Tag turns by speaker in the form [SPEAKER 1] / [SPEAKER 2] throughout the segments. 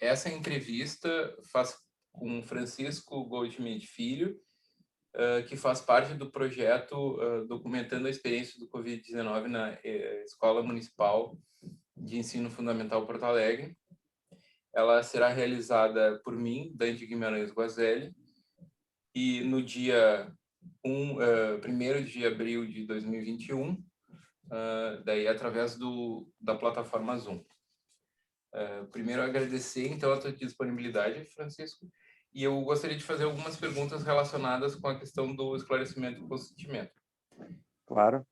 [SPEAKER 1] Essa entrevista faz com Francisco Goldschmidt Filho, que faz parte do projeto documentando a experiência do Covid-19 na Escola Municipal de Ensino Fundamental Porto Alegre. Ela será realizada por mim, Dante Guimarães Guazelli, e no dia 1º de abril de 2021, daí através da plataforma Zoom. Primeiro, agradecer, então, a tua disponibilidade, Francisco, e eu gostaria de fazer algumas perguntas relacionadas com a questão do esclarecimento do consentimento.
[SPEAKER 2] Claro.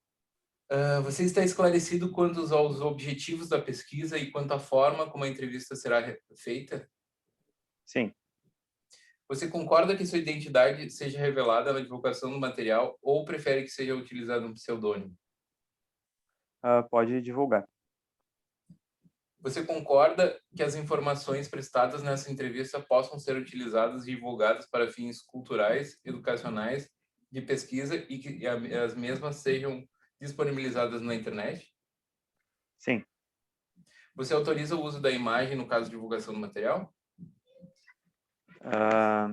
[SPEAKER 1] Você está esclarecido quanto aos objetivos da pesquisa e quanto à forma como a entrevista será feita?
[SPEAKER 2] Sim.
[SPEAKER 1] Você concorda que sua identidade seja revelada na divulgação do material ou prefere que seja utilizado um pseudônimo?
[SPEAKER 2] Pode divulgar.
[SPEAKER 1] Você concorda que as informações prestadas nessa entrevista possam ser utilizadas e divulgadas para fins culturais, educacionais, de pesquisa e que as mesmas sejam disponibilizadas na internet?
[SPEAKER 2] Sim.
[SPEAKER 1] Você autoriza o uso da imagem no caso de divulgação do material?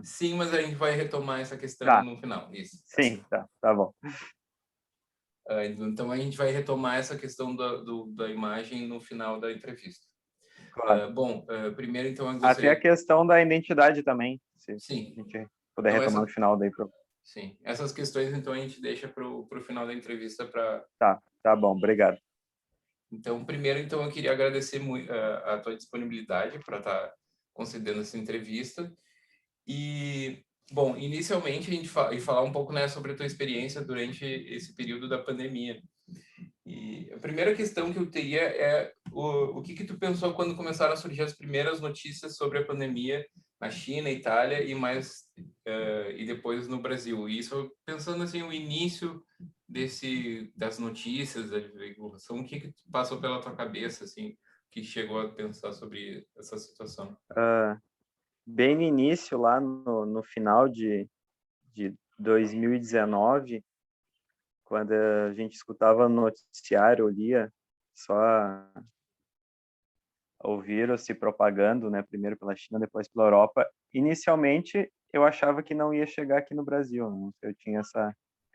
[SPEAKER 1] Sim, mas a gente vai retomar essa questão no final. Isso.
[SPEAKER 2] Sim, tá bom.
[SPEAKER 1] Então a gente vai retomar essa questão da imagem no final da entrevista.
[SPEAKER 2] Claro.
[SPEAKER 1] Primeiro, então, eu
[SPEAKER 2] Até
[SPEAKER 1] gostaria...
[SPEAKER 2] a questão da identidade também, se
[SPEAKER 1] Sim.
[SPEAKER 2] a gente puder retomar no final daí.
[SPEAKER 1] Sim, essas questões, então, a gente deixa para o final da entrevista para...
[SPEAKER 2] Tá bom, obrigado.
[SPEAKER 1] Então, primeiro, então, eu queria agradecer muito a tua disponibilidade para estar concedendo essa entrevista. E, bom, inicialmente, a gente falar um pouco, né, sobre a tua experiência durante esse período da pandemia. E a primeira questão que eu teria é o que tu pensou quando começaram a surgir as primeiras notícias sobre a pandemia na China, Itália e depois no Brasil. E isso pensando assim o início das notícias da divulgação, o que passou pela tua cabeça assim, que chegou a pensar sobre essa situação?
[SPEAKER 2] Bem no início, lá no final de 2019, quando a gente escutava no noticiário, eu lia só o vírus se propagando, né, primeiro pela China, depois pela Europa. Inicialmente, eu achava que não ia chegar aqui no Brasil, né? Eu tinha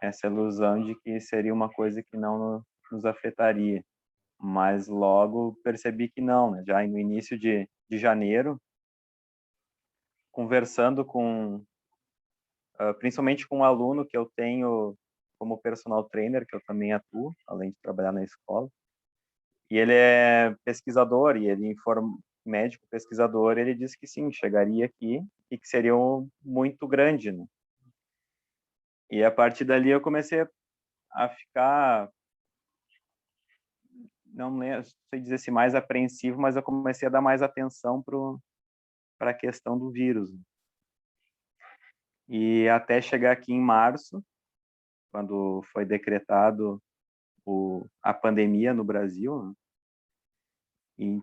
[SPEAKER 2] essa ilusão de que seria uma coisa que não nos afetaria. Mas logo percebi que não, né? Já no início de janeiro, conversando principalmente com um aluno que eu tenho como personal trainer, que eu também atuo, além de trabalhar na escola. E ele é pesquisador, e ele médico pesquisador, ele disse que sim, chegaria aqui e que seria muito grande, né? E a partir dali eu comecei a ficar, não sei dizer se mais apreensivo, mas eu comecei a dar mais atenção para a questão do vírus. E até chegar aqui em março, quando foi decretado a pandemia no Brasil, né? E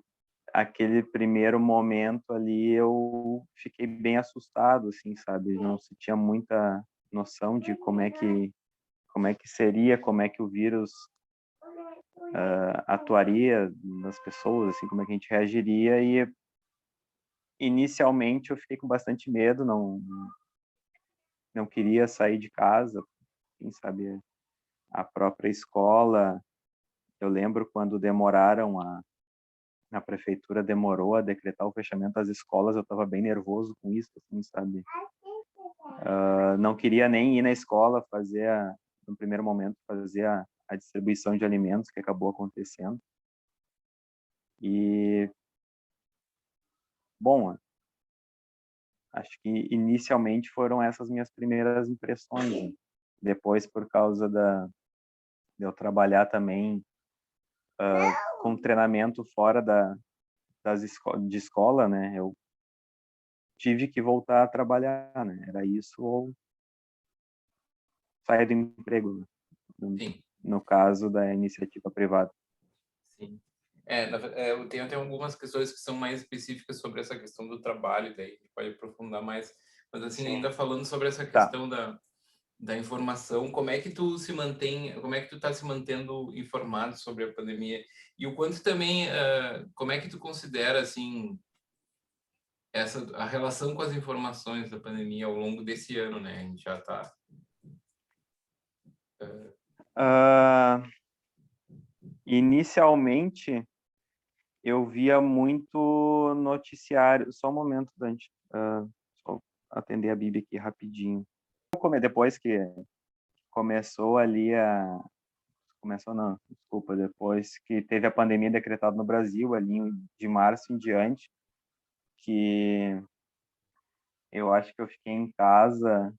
[SPEAKER 2] aquele primeiro momento ali eu fiquei bem assustado, assim, sabe? Não se tinha muita noção de como é que seria, como é que o vírus atuaria nas pessoas, assim, como é que a gente reagiria. E inicialmente eu fiquei com bastante medo, não queria sair de casa, quem sabe a própria escola. Eu lembro quando a prefeitura demorou a decretar o fechamento das escolas, eu estava bem nervoso com isso, assim, sabe? Não queria nem ir na escola no primeiro momento, fazer a distribuição de alimentos, que acabou acontecendo. E, bom, acho que inicialmente foram essas minhas primeiras impressões, né? Depois, por causa de eu trabalhar também com treinamento fora de escola, né? Eu tive que voltar a trabalhar, né? Era isso ou sair do emprego, né?
[SPEAKER 1] Sim.
[SPEAKER 2] No caso da iniciativa privada.
[SPEAKER 1] Sim. Eu tenho até algumas questões que são mais específicas sobre essa questão do trabalho, daí a gente pode aprofundar mais. Mas, assim,
[SPEAKER 2] Sim.
[SPEAKER 1] ainda falando sobre essa
[SPEAKER 2] Tá.
[SPEAKER 1] questão da informação, como é que tu tá se mantendo informado sobre a pandemia? E o quanto também, como é que tu considera, assim, a relação com as informações da pandemia ao longo desse ano, né? A gente já está...
[SPEAKER 2] Ah, inicialmente, eu via muito noticiário. Só um momento, Dante. Só atender a Bíblia aqui rapidinho. Depois que começou ali a... Começou não, desculpa. Depois que teve a pandemia decretada no Brasil, ali de março em diante, que eu acho que eu fiquei em casa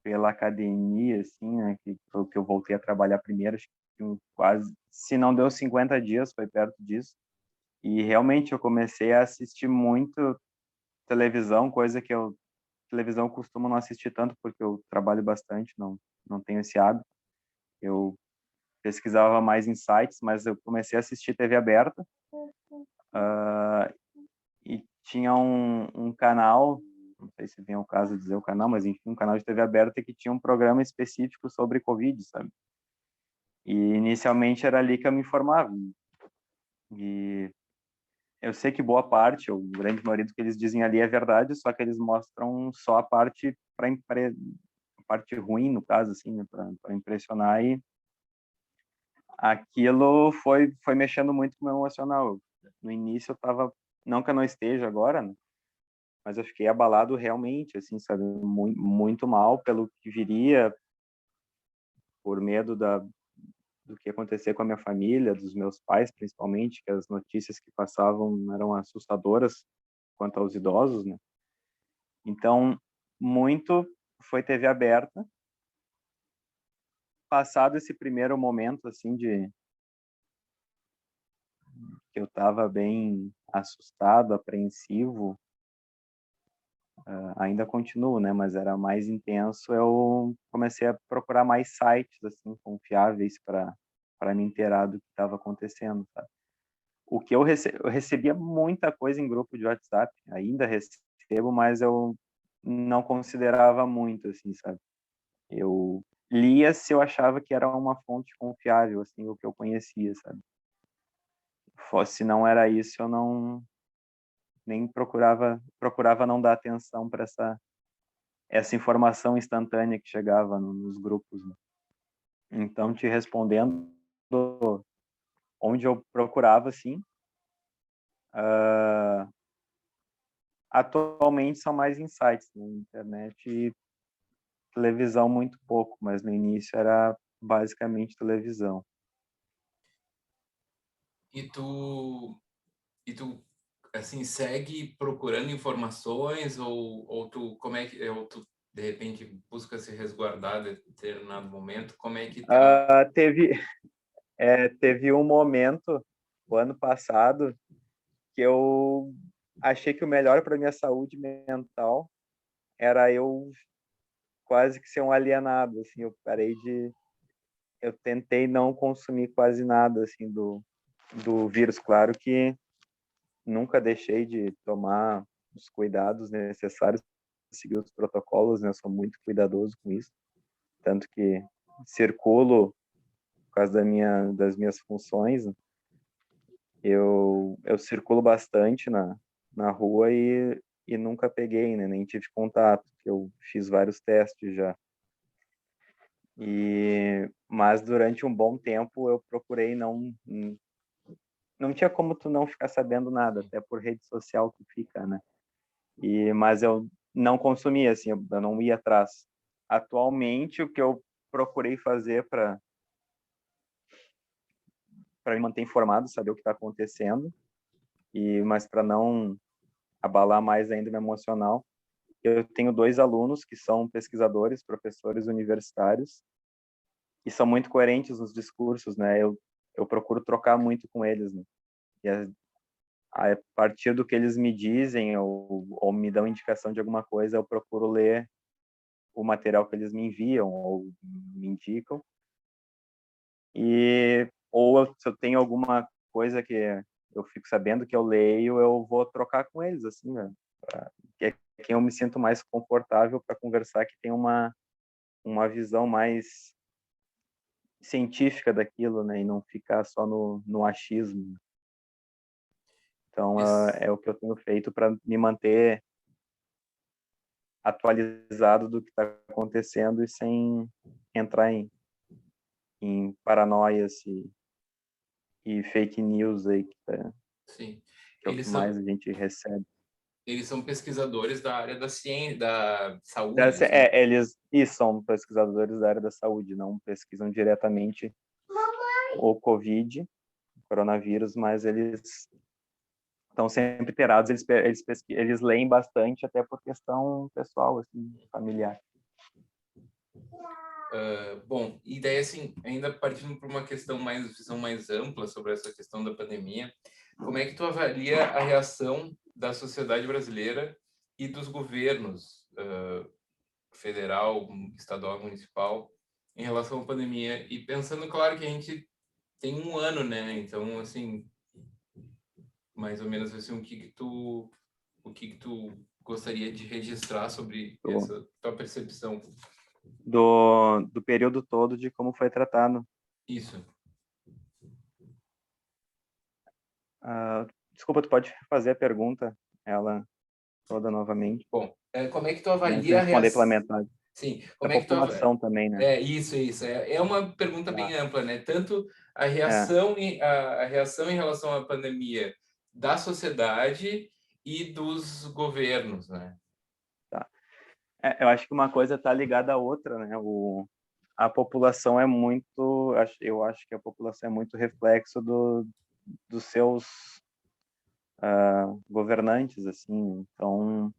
[SPEAKER 2] pela academia, assim, né, que foi o que eu voltei a trabalhar primeiro, acho que quase, se não deu 50 dias, foi perto disso. E realmente eu comecei a assistir muito televisão, coisa que televisão eu costumo não assistir tanto porque eu trabalho bastante, não tenho esse hábito. Eu pesquisava mais em sites, mas eu comecei a assistir TV aberta. E tinha um canal, não sei se vem ao caso dizer o canal, mas enfim, um canal de TV aberta que tinha um programa específico sobre Covid, sabe? E inicialmente era ali que eu me informava. E eu sei que boa parte, ou grande maioria do que eles dizem ali é verdade, só que eles mostram só a parte a parte ruim, no caso, assim, né, para impressionar. E aquilo foi mexendo muito com o meu emocional. No início eu tava, não que eu não esteja agora, né, mas eu fiquei abalado realmente, assim, sabe, muito, muito mal pelo que viria, por medo do que acontecer com a minha família, dos meus pais, principalmente, que as notícias que passavam eram assustadoras quanto aos idosos, né? Então, muito foi TV aberta. Passado esse primeiro momento, assim, de que eu estava bem assustado, apreensivo, ainda continuo, né? Mas era mais intenso. Eu comecei a procurar mais sites, assim, confiáveis para me inteirar do que estava acontecendo, sabe? O que eu recebia muita coisa em grupo de WhatsApp, ainda recebo, mas eu não considerava muito, assim, sabe? Eu lia se eu achava que era uma fonte confiável, assim, o que eu conhecia, sabe? Se não era isso, eu não nem procurava não dar atenção para essa informação instantânea que chegava nos grupos, né? Então, te respondendo, onde eu procurava, assim, atualmente são mais insights na internet e televisão muito pouco, mas no início era basicamente televisão.
[SPEAKER 1] E tu assim segue procurando informações ou tu como é que ou tu de repente busca se resguardar de determinado momento? Como é que tá?
[SPEAKER 2] Teve um momento, o ano passado, que eu achei que o melhor para minha saúde mental era eu quase que ser um alienado, assim, eu tentei não consumir quase nada, assim, do vírus. Claro que nunca deixei de tomar os cuidados necessários, seguir os protocolos, né? Eu sou muito cuidadoso com isso, tanto que circulo por causa das minhas funções, né? Eu circulo bastante na rua e nunca peguei, né? Nem tive contato, eu fiz vários testes já. Mas durante um bom tempo eu procurei não tinha como tu não ficar sabendo nada, até por rede social tu fica, né? Mas eu não consumia, assim, eu não ia atrás. Atualmente, o que eu procurei fazer para me manter informado, saber o que está acontecendo, mas para não abalar mais ainda o meu emocional, eu tenho 2 alunos que são pesquisadores, professores universitários, e são muito coerentes nos discursos, né? Eu procuro trocar muito com eles, né? E a partir do que eles me dizem ou me dão indicação de alguma coisa, eu procuro ler o material que eles me enviam ou me indicam. Se eu tenho alguma coisa que eu fico sabendo que eu leio, eu vou trocar com eles, assim, né? Que é quem eu me sinto mais confortável para conversar, que tem uma visão mais científica daquilo, né? E não ficar só no achismo. Então,
[SPEAKER 1] Esse-
[SPEAKER 2] é o que eu tenho feito para me manter atualizado do que está acontecendo e sem entrar em paranoias e fake news aí,
[SPEAKER 1] sim.
[SPEAKER 2] que é o que mais a gente recebe.
[SPEAKER 1] Eles são pesquisadores da área da ciência, da saúde, assim.
[SPEAKER 2] Eles são pesquisadores da área da saúde, não pesquisam diretamente o Covid, o coronavírus, mas eles estão sempre inteirados, eles leem bastante, até por questão pessoal, assim, familiar.
[SPEAKER 1] Bom, e daí, assim, ainda partindo para uma visão mais ampla sobre essa questão da pandemia, como é que tu avalia a reação da sociedade brasileira e dos governos federal, estadual, municipal, em relação à pandemia? E pensando, claro, que a gente tem um ano, né? Então, assim, mais ou menos assim, o que que tu gostaria de registrar sobre
[SPEAKER 2] Do,
[SPEAKER 1] essa tua percepção?
[SPEAKER 2] do período todo de como foi tratado.
[SPEAKER 1] Isso.
[SPEAKER 2] Desculpa, tu pode fazer a pergunta, ela toda novamente,
[SPEAKER 1] Bom, como é que tu
[SPEAKER 2] e antes de
[SPEAKER 1] avalia a
[SPEAKER 2] responder pela
[SPEAKER 1] reação?
[SPEAKER 2] metade.
[SPEAKER 1] Sim,
[SPEAKER 2] Da
[SPEAKER 1] como é que tu
[SPEAKER 2] população também, né?
[SPEAKER 1] isso. É uma pergunta
[SPEAKER 2] Tá.
[SPEAKER 1] bem ampla, né? Tanto a
[SPEAKER 2] É,
[SPEAKER 1] reação a reação em relação à pandemia da sociedade e dos governos, né?
[SPEAKER 2] tá. Eu acho que uma coisa está ligada à outra, né? A população é muito, eu acho que a população é muito reflexo dos seus governantes, assim. Então,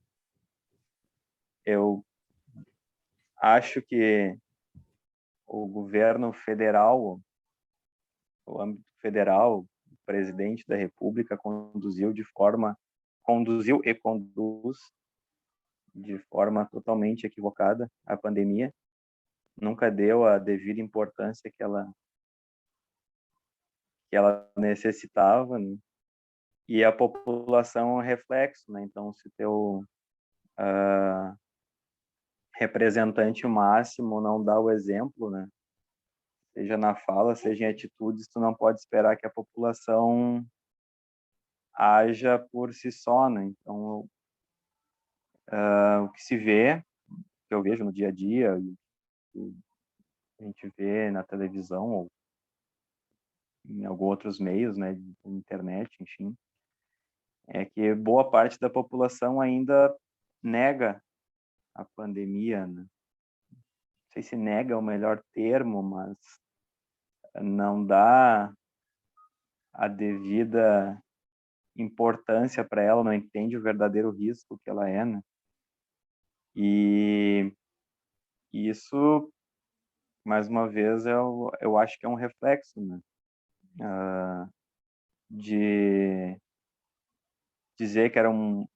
[SPEAKER 2] eu acho que o governo federal, o âmbito federal, o presidente da República conduziu e conduz de forma totalmente equivocada a pandemia, nunca deu a devida importância que ela necessitava, né? E a população é um reflexo, né? Então, se teu representante máximo não dá o exemplo, né? Seja na fala, seja em atitudes, tu não pode esperar que a população haja por si só, né? Então, o que se vê, que eu vejo no dia a dia, e a gente vê na televisão ou em alguns outros meios, né, de internet, enfim, é que boa parte da população ainda nega a pandemia, né? Não sei se nega é o melhor termo, mas não dá a devida importância para ela, não entende o verdadeiro risco que ela é, né? E isso, mais uma vez, eu acho que é um reflexo, né? De dizer que era um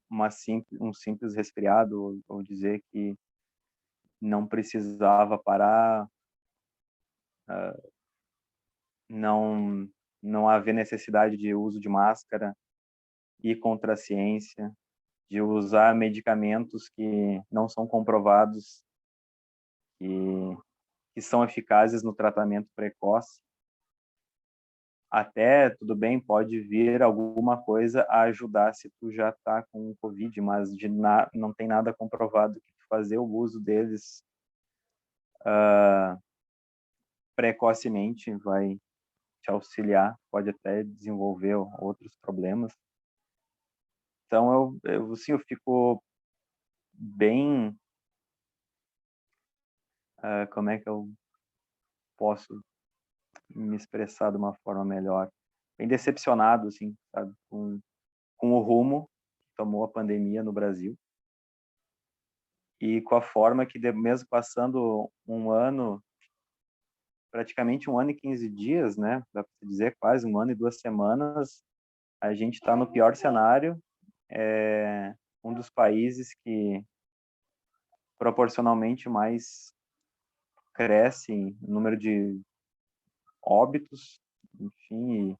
[SPEAKER 2] simples resfriado, ou dizer que não precisava parar, não não haver necessidade de uso de máscara, ir contra a ciência, de usar medicamentos que não são comprovados que, que são eficazes no tratamento precoce. Até, tudo bem, pode vir alguma coisa a ajudar se tu já está com o Covid, mas não tem nada comprovado que fazer o uso deles precocemente vai te auxiliar, pode até desenvolver outros problemas. Então, sim, eu fico bem, como é que eu posso me expressar de uma forma melhor? Bem decepcionado, assim, sabe, com o rumo que tomou a pandemia no Brasil e com a forma que, mesmo passando um ano, praticamente um ano e 15 dias, né, dá para dizer quase um ano e 2 semanas, a gente está no pior cenário, um dos países que proporcionalmente mais cresce em número de óbitos, enfim,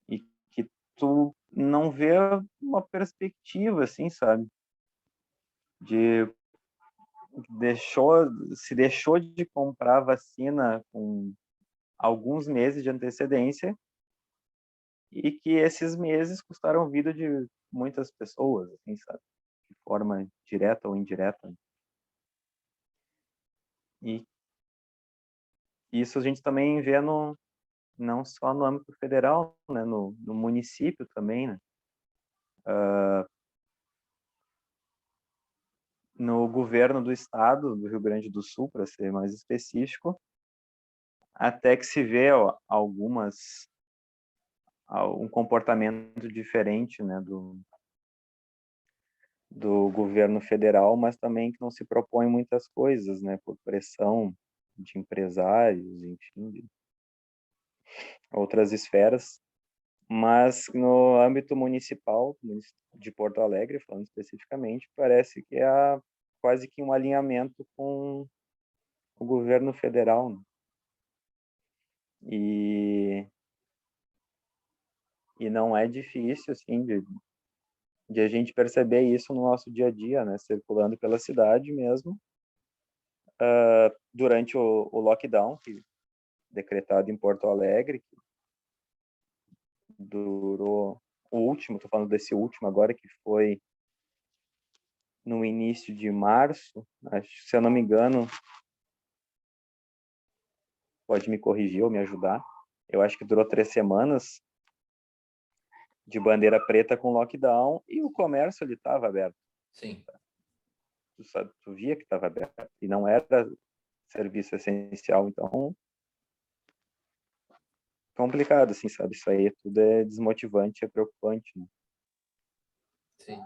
[SPEAKER 2] e que tu não vê uma perspectiva, assim, sabe? De se deixou de comprar vacina com alguns meses de antecedência e que esses meses custaram a vida de muitas pessoas, assim, sabe? De forma direta ou indireta. E isso a gente também vê não só no âmbito federal, né? No município também, né? No governo do estado do Rio Grande do Sul, para ser mais específico, até que se vê um comportamento diferente, né, do governo federal, mas também que não se propõe muitas coisas, né, por pressão de empresários, enfim, de outras esferas. Mas no âmbito municipal, de Porto Alegre, falando especificamente, parece que há quase que um alinhamento com o governo federal, né? E, e não é difícil, assim, de a gente perceber isso no nosso dia a dia, né? Circulando pela cidade mesmo, durante o lockdown, que decretado em Porto Alegre, que durou o último, estou falando desse último agora, que foi no início de março, acho, se eu não me engano, pode me corrigir ou me ajudar, eu acho que durou 3 semanas de bandeira preta com lockdown e o comércio ele estava aberto.
[SPEAKER 1] Sim.
[SPEAKER 2] Tu via que estava aberto e não era serviço essencial, então complicado, assim, sabe? Isso aí tudo é desmotivante, é preocupante, né?
[SPEAKER 1] Sim.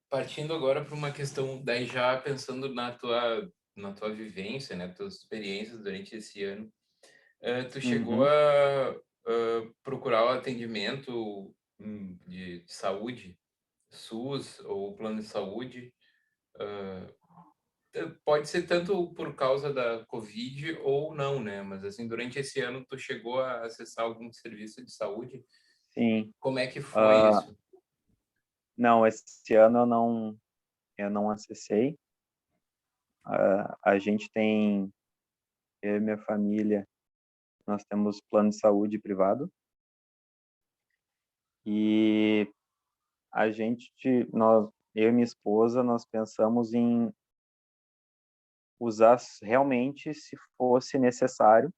[SPEAKER 1] Partindo agora para uma questão, daí já pensando na tua vivência, né, tuas experiências durante esse ano, tu chegou
[SPEAKER 2] Uhum.
[SPEAKER 1] a procurar o atendimento de saúde, SUS ou plano de saúde? Pode ser tanto por causa da Covid ou não, né? Mas assim, durante esse ano tu chegou a acessar algum serviço de saúde?
[SPEAKER 2] Sim.
[SPEAKER 1] Como é que foi
[SPEAKER 2] Uh,
[SPEAKER 1] isso?
[SPEAKER 2] não, esse ano eu não acessei. A gente tem, eu e minha família, nós temos plano de saúde privado e eu e minha esposa, nós pensamos em usar realmente se fosse necessário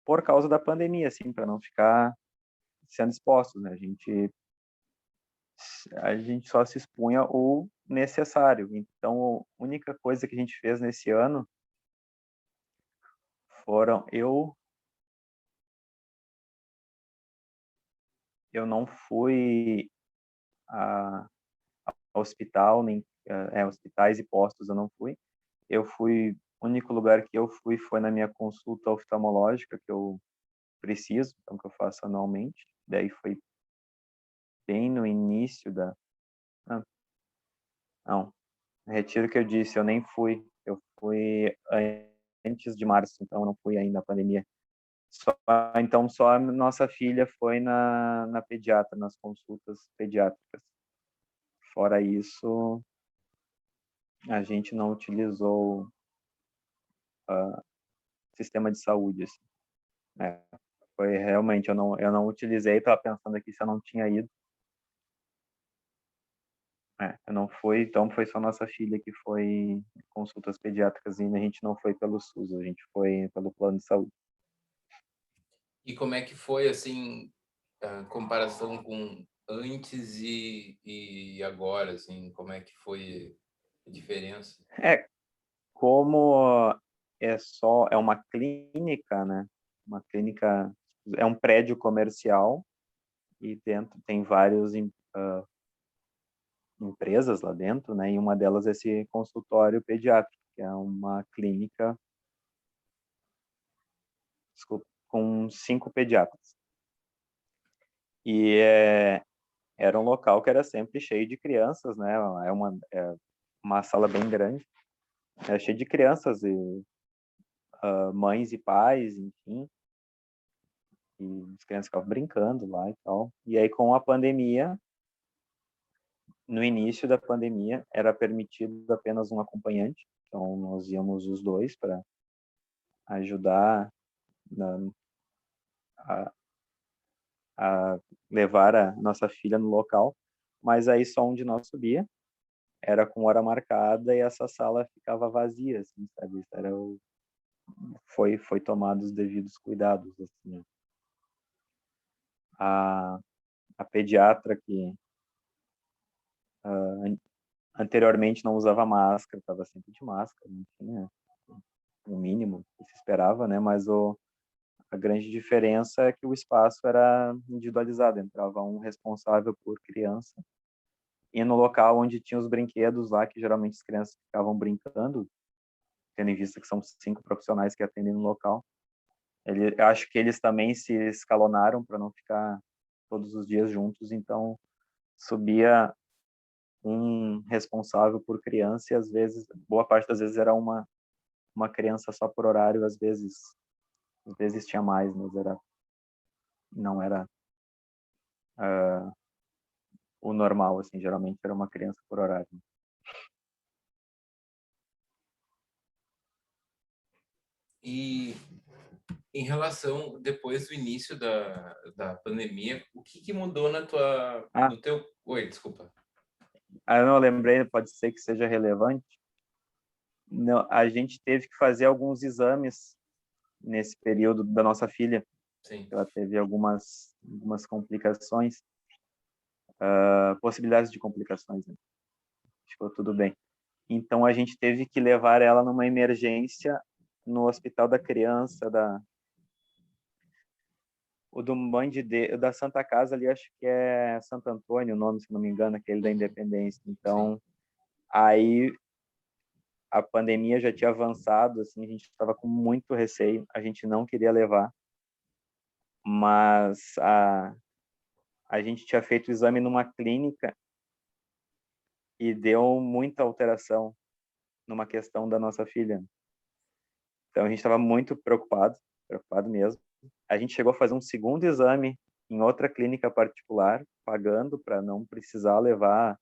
[SPEAKER 2] por causa da pandemia, assim, para não ficar sendo expostos, né? A gente só se expunha o necessário. Então, a única coisa que a gente fez nesse ano foram eu não fui a hospital nem hospitais e postos eu não fui. O único lugar que eu fui foi na minha consulta oftalmológica que eu preciso, então que eu faço anualmente. Daí foi bem no início da não, não, retiro o que eu disse, eu nem fui. Eu fui antes de março, então eu não fui ainda na pandemia. Então só a nossa filha foi na pediatra, nas consultas pediátricas. Fora isso, a gente não utilizou sistema de saúde, assim, né? Foi realmente, eu não utilizei, estava pensando aqui se eu não tinha ido. Eu não fui, então foi só nossa filha que foi em consultas pediátricas e a gente não foi pelo SUS, a gente foi pelo plano de saúde.
[SPEAKER 1] E como é que foi, assim, a comparação com antes e agora, assim, como é que foi a diferença?
[SPEAKER 2] É, como é uma clínica, né? Uma clínica, é um prédio comercial e dentro tem várias empresas lá dentro, né? E uma delas é esse consultório pediátrico, que é uma clínica, desculpa, com 5 pediatras. E era um local que era sempre cheio de crianças, né? Uma sala bem grande, cheio de crianças e mães e pais, enfim. E as crianças ficavam brincando lá e tal. E aí, com a pandemia, no início da pandemia, era permitido apenas um acompanhante. Então, nós íamos os dois para ajudar a, a levar a nossa filha no local, mas aí só um de nós subia, era com hora marcada e essa sala ficava vazia, assim, sabe? Isso era foi tomado os devidos cuidados, assim. A pediatra que anteriormente não usava máscara, estava sempre de máscara, não tinha o mínimo que se esperava, né? Mas a grande diferença é que o espaço era individualizado, entrava um responsável por criança, e no local onde tinha os brinquedos lá, que geralmente as crianças ficavam brincando, tendo em vista que são 5 profissionais que atendem no local, eu acho que eles também se escalonaram para não ficar todos os dias juntos, então subia um responsável por criança e às vezes, boa parte das vezes era uma criança só por horário, às vezes tinha mais, mas não era o normal, assim, geralmente era uma criança por horário.
[SPEAKER 1] E em relação, depois do início da pandemia, o que mudou no teu... Oi, desculpa.
[SPEAKER 2] Eu não lembrei, pode ser que seja relevante. Não, a gente teve que fazer alguns exames nesse período da nossa filha.
[SPEAKER 1] Sim.
[SPEAKER 2] Ela teve algumas complicações, possibilidades de complicações, né? Ficou tudo bem. Então a gente teve que levar ela numa emergência no Hospital da Criança, o do Mãe de Deus, da Santa Casa ali, acho que é Santo Antônio o nome, se não me engano, aquele da Independência. Então, aí a pandemia já tinha avançado, assim, a gente estava com muito receio, a gente não queria levar, mas a gente tinha feito o exame numa clínica e deu muita alteração numa questão da nossa filha. Então a gente estava muito preocupado mesmo. A gente chegou a fazer um segundo exame em outra clínica particular, pagando para não precisar levar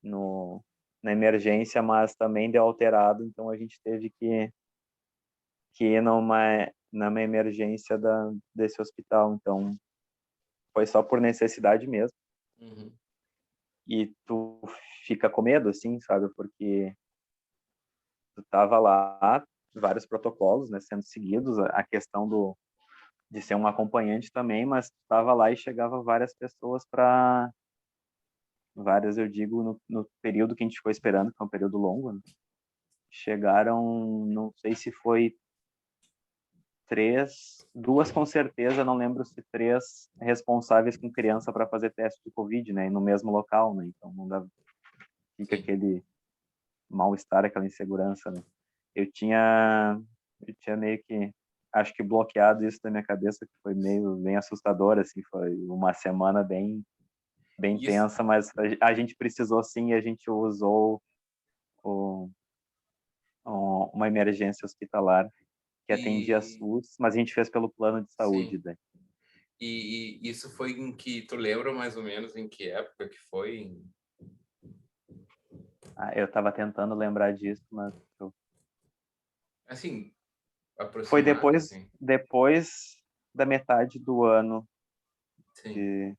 [SPEAKER 2] na emergência, mas também deu alterado, então a gente teve que ir numa emergência desse hospital. Então foi só por necessidade mesmo.
[SPEAKER 1] Uhum.
[SPEAKER 2] E tu fica com medo, assim, sabe? Porque tu tava lá, vários protocolos, né, sendo seguidos, a questão de ser um acompanhante também, mas tu tava lá e chegava várias pessoas várias, eu digo, no período que a gente ficou esperando, que é um período longo, né? Chegaram, não sei se foi 3, 2 com certeza, não lembro se 3 responsáveis com criança para fazer teste de Covid, né, e no mesmo local, né, então não dá, fica aquele mal-estar, aquela insegurança, né. Eu tinha meio que, acho que bloqueado isso da minha cabeça, que foi meio bem assustador, assim, foi uma semana bem
[SPEAKER 1] Isso,
[SPEAKER 2] tensa, mas a gente precisou sim, e a gente usou uma emergência hospitalar que atendia
[SPEAKER 1] e
[SPEAKER 2] SUS, mas a gente fez pelo plano de saúde,
[SPEAKER 1] sim.
[SPEAKER 2] né.
[SPEAKER 1] E isso foi em que tu lembra mais ou menos em que época que foi?
[SPEAKER 2] Eu estava tentando lembrar disso, mas
[SPEAKER 1] Assim,
[SPEAKER 2] foi
[SPEAKER 1] aproximado,
[SPEAKER 2] depois
[SPEAKER 1] assim.
[SPEAKER 2] da metade do ano
[SPEAKER 1] Sim.
[SPEAKER 2] de,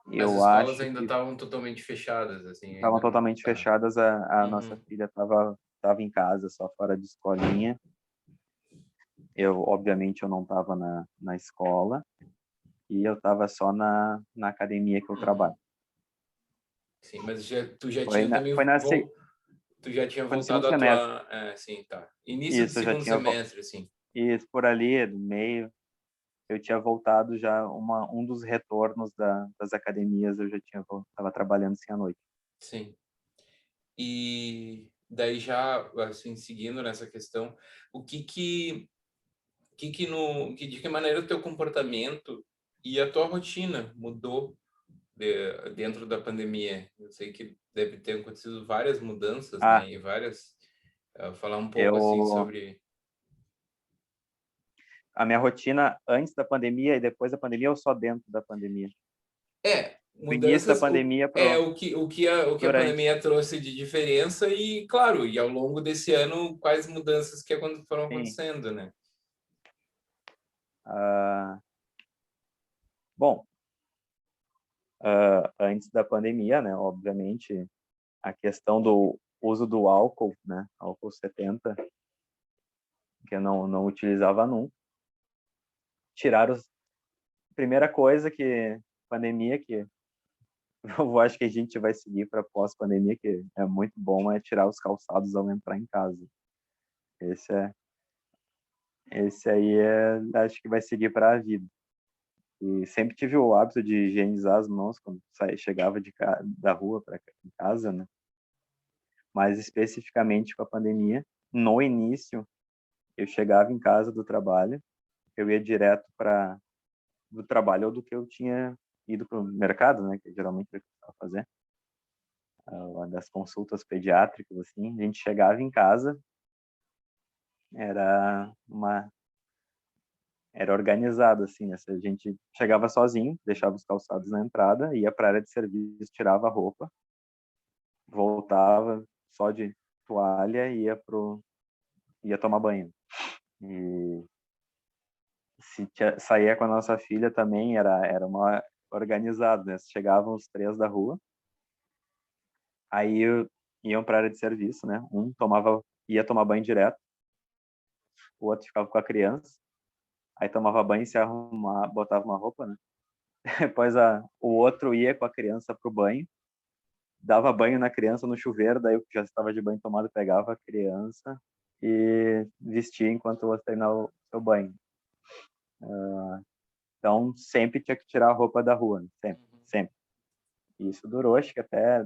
[SPEAKER 1] As
[SPEAKER 2] eu
[SPEAKER 1] escolas
[SPEAKER 2] acho
[SPEAKER 1] ainda
[SPEAKER 2] que
[SPEAKER 1] estavam totalmente fechadas, assim,
[SPEAKER 2] estavam
[SPEAKER 1] ainda não
[SPEAKER 2] totalmente
[SPEAKER 1] tá.
[SPEAKER 2] fechadas. A nossa
[SPEAKER 1] Uhum.
[SPEAKER 2] filha estava em casa, só fora de escolinha. Obviamente, eu não estava na escola e eu estava só na academia que eu trabalho.
[SPEAKER 1] Uhum. Sim, mas tu já
[SPEAKER 2] Foi
[SPEAKER 1] tinha
[SPEAKER 2] na,
[SPEAKER 1] também
[SPEAKER 2] foi na, se-
[SPEAKER 1] tu já tinha
[SPEAKER 2] foi no segundo
[SPEAKER 1] voltado a
[SPEAKER 2] semestre.
[SPEAKER 1] atuar, sim, tá. Início do
[SPEAKER 2] Isso, eu já
[SPEAKER 1] segundo
[SPEAKER 2] tinha,
[SPEAKER 1] semestre, assim.
[SPEAKER 2] isso por ali, no meio, eu tinha voltado já, um dos retornos das academias, eu já estava trabalhando assim à noite.
[SPEAKER 1] Sim. E daí já, assim, seguindo nessa questão, o de que maneira o teu comportamento e a tua rotina mudou dentro da pandemia? Eu sei que deve ter acontecido várias mudanças,
[SPEAKER 2] Ah,
[SPEAKER 1] né? E várias, falar um pouco assim
[SPEAKER 2] eu
[SPEAKER 1] sobre...
[SPEAKER 2] a minha rotina antes da pandemia e depois da pandemia ou só dentro da pandemia? O início da
[SPEAKER 1] mudanças,
[SPEAKER 2] pandemia
[SPEAKER 1] o que a
[SPEAKER 2] durante.
[SPEAKER 1] pandemia trouxe de diferença e, claro, e ao longo desse ano, quais mudanças que foram
[SPEAKER 2] Sim.
[SPEAKER 1] acontecendo, né?
[SPEAKER 2] Bom, antes da pandemia, né, obviamente, a questão do uso do álcool, né, álcool 70, que eu não utilizava nunca. Tiraram primeira coisa que pandemia que eu acho que a gente vai seguir para pós-pandemia, que é muito bom, é tirar os calçados ao entrar em casa. Esse é esse aí acho que vai seguir para a vida. E sempre tive o hábito de higienizar as mãos quando chegava da rua para casa, né? Mas especificamente com a pandemia, no início, eu chegava em casa do trabalho, eu ia direto para do trabalho ou do que eu tinha ido para o mercado, né? Que geralmente eu costumava fazer, das consultas pediátricas, assim. A gente chegava em casa, era uma era organizado, assim, né? A gente chegava sozinho, deixava os calçados na entrada, ia para a área de serviço, tirava a roupa, voltava só de toalha e ia tomar banho. E se saía com a nossa filha também era uma organizado, né? Chegavam os três da rua, aí iam para a área de serviço, né? Ia tomar banho direto, o outro ficava com a criança, aí tomava banho, se arrumava, botava uma roupa, né? Depois o outro ia com a criança pro banho, dava banho na criança no chuveiro, daí eu que já estava de banho tomado pegava a criança e vestia enquanto você terminava o seu banho. Então sempre tinha que tirar a roupa da rua, né? Sempre, sempre. E isso durou, acho que até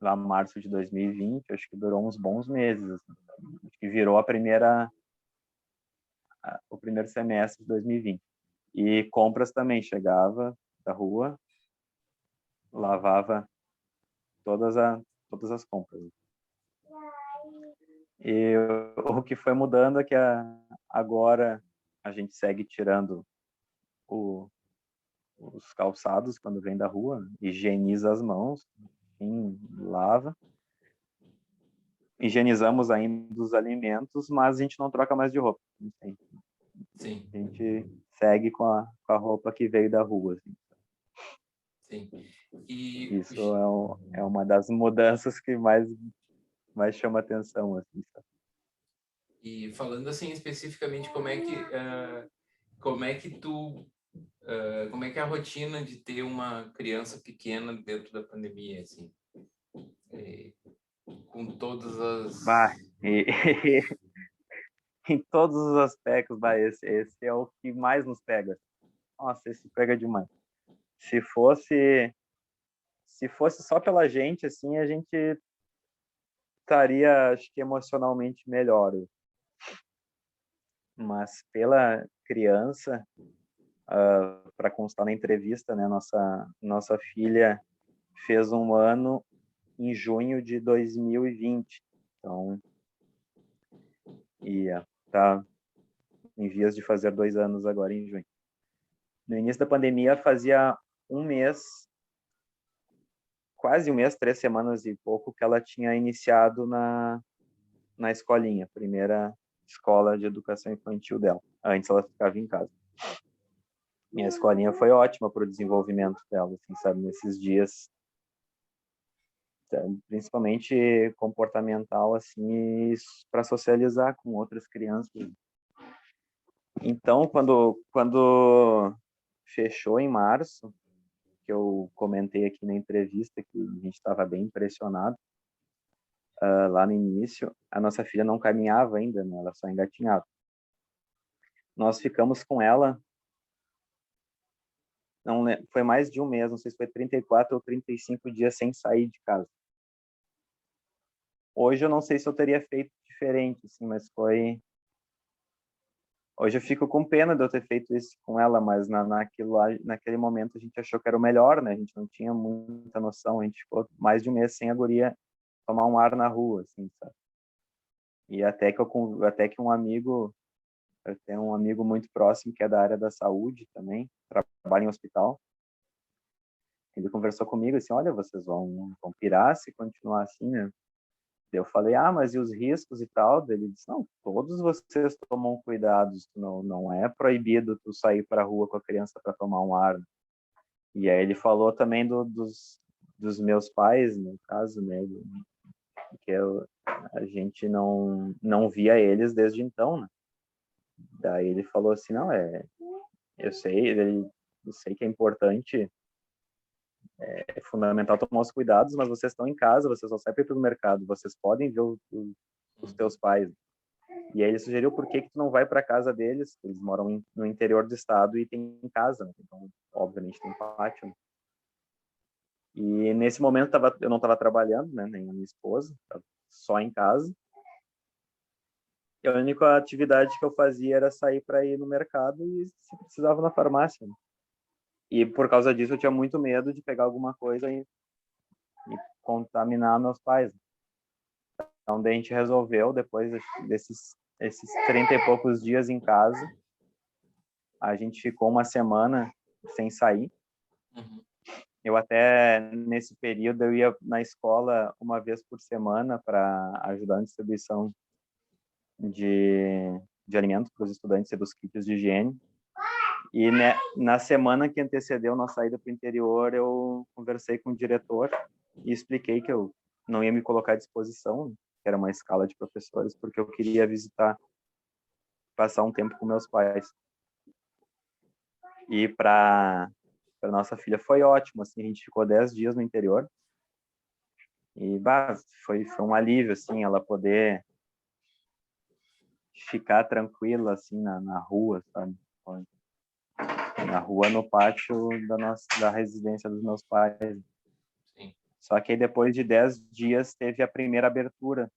[SPEAKER 2] lá março de 2020, acho que durou uns bons meses, assim. Acho que virou o primeiro semestre de 2020. E compras também, chegava da rua, lavava todas, todas as compras. E o que foi mudando é que agora a gente segue tirando os calçados quando vem da rua, higieniza as mãos, enfim, lava. Higienizamos ainda os alimentos, mas a gente não troca mais de roupa.
[SPEAKER 1] Sim.
[SPEAKER 2] A gente segue com a roupa que veio da rua. Assim.
[SPEAKER 1] Sim. E
[SPEAKER 2] isso é uma das mudanças que mais chama atenção. Assim, sabe?
[SPEAKER 1] E falando assim especificamente, como é que tu como é que é a rotina de ter uma criança pequena dentro da pandemia, assim, com todas
[SPEAKER 2] Bah,
[SPEAKER 1] as
[SPEAKER 2] em todos os aspectos, bah, esse é o que mais nos pega. Nossa, esse pega demais. Se fosse só pela gente, assim, a gente estaria, acho que emocionalmente melhor. Mas pela criança, para constar na entrevista, né, nossa filha fez 1 ano em junho de 2020. Então, tá em vias de fazer 2 anos agora em junho. No início da pandemia, fazia 1 mês, quase 1 mês, 3 semanas e pouco, que ela tinha iniciado na escolinha, primeira escola de educação infantil dela. Antes ela ficava em casa. Minha escolinha foi ótima para o desenvolvimento dela, assim, sabe, nesses dias, principalmente comportamental, assim, para socializar com outras crianças. Então, quando fechou em março, que eu comentei aqui na entrevista que a gente estava bem impressionado, lá no início, a nossa filha não caminhava ainda, né? Ela só engatinhava. Nós ficamos com ela, não, foi mais de 1 mês, não sei se foi 34 ou 35 dias sem sair de casa. Hoje eu não sei se eu teria feito diferente, assim, mas foi... Hoje eu fico com pena de eu ter feito isso com ela, mas naquele momento a gente achou que era o melhor, né? A gente não tinha muita noção, a gente ficou mais de 1 mês sem a guria tomar um ar na rua, assim, sabe? E até que um amigo, eu tenho um amigo muito próximo que é da área da saúde também, trabalha em hospital, ele conversou comigo assim, olha, vocês vão pirar se continuar assim, né? Eu falei, mas e os riscos e tal? Ele disse, não, todos vocês tomam cuidados, não é proibido tu sair para a rua com a criança para tomar um ar. E aí ele falou também dos meus pais, no caso, né? Que a gente não via eles desde então, né? Daí ele falou assim, não, eu sei que é importante, é fundamental tomar os cuidados, mas vocês estão em casa, vocês vão sair para o mercado, vocês podem ver os teus pais. E aí ele sugeriu por que tu não vai para casa deles, eles moram no interior do estado e tem casa, né? Então, obviamente tem pátio, né? E nesse momento eu não estava trabalhando, né, nem a minha esposa, estava só em casa. E a única atividade que eu fazia era sair para ir no mercado e se precisava na farmácia, né? E por causa disso eu tinha muito medo de pegar alguma coisa e contaminar meus pais. Então daí a gente resolveu, depois esses 30 e poucos dias em casa, a gente ficou uma semana sem sair.
[SPEAKER 1] Uhum.
[SPEAKER 2] Eu até, nesse período, eu ia na escola uma vez por semana para ajudar na distribuição de alimentos para os estudantes e dos kits de higiene. E na semana que antecedeu nossa saída para o interior, eu conversei com o diretor e expliquei que eu não ia me colocar à disposição, que era uma escala de professores, porque eu queria visitar, passar um tempo com meus pais. E para nossa filha foi ótimo, assim, a gente ficou 10 dias no interior. E foi um alívio, assim, ela poder ficar tranquila, assim, na rua, sabe? Na rua, no pátio da residência dos meus pais.
[SPEAKER 1] Sim.
[SPEAKER 2] Só que aí, depois de 10 dias, teve a primeira abertura.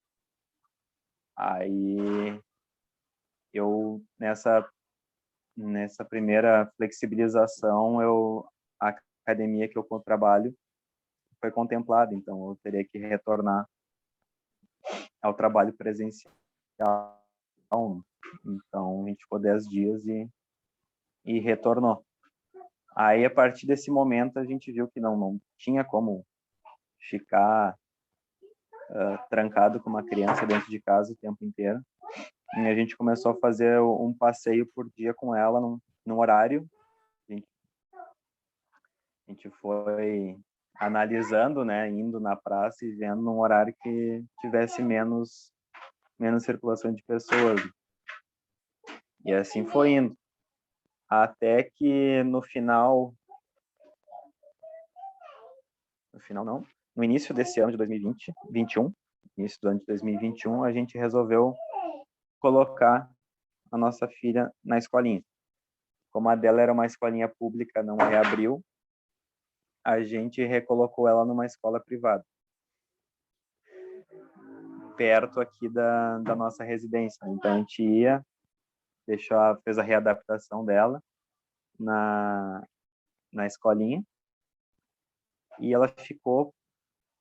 [SPEAKER 2] Aí, nessa primeira flexibilização, a academia que eu trabalho foi contemplada, então eu teria que retornar ao trabalho presencial. Então, a gente ficou 10 dias e retornou. Aí, a partir desse momento, a gente viu que não tinha como ficar trancado com uma criança dentro de casa o tempo inteiro. E a gente começou a fazer um passeio por dia com ela num horário. A gente foi analisando, né, indo na praça e vendo num horário que tivesse menos circulação de pessoas. E assim foi indo. Até que no início desse ano de 2021, início do ano de 2021, a gente resolveu colocar a nossa filha na escolinha. Como a dela era uma escolinha pública, não reabriu, a gente recolocou ela numa escola privada, perto aqui da nossa residência. Então a gente fez a readaptação dela na escolinha e ela ficou